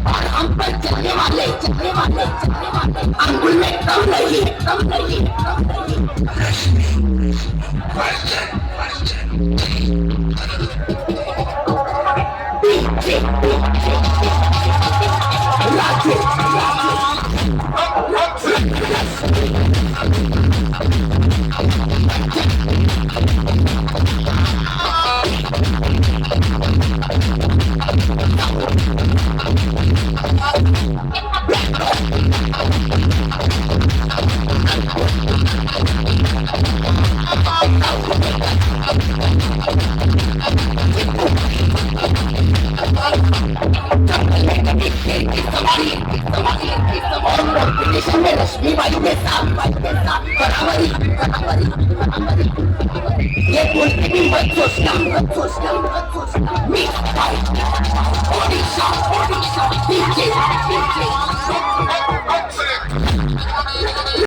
और हम पर चलने वाले अंगुल में कम नहीं, कम नहीं, कम नहीं। रश्मि वायु के साथ बराबरी, बराबरी, बराबरी। ये बोलते भी मत सोचना, मत सोचना, मत सोचना। ओडिशा, ओडिशा, पीछे, पीछे।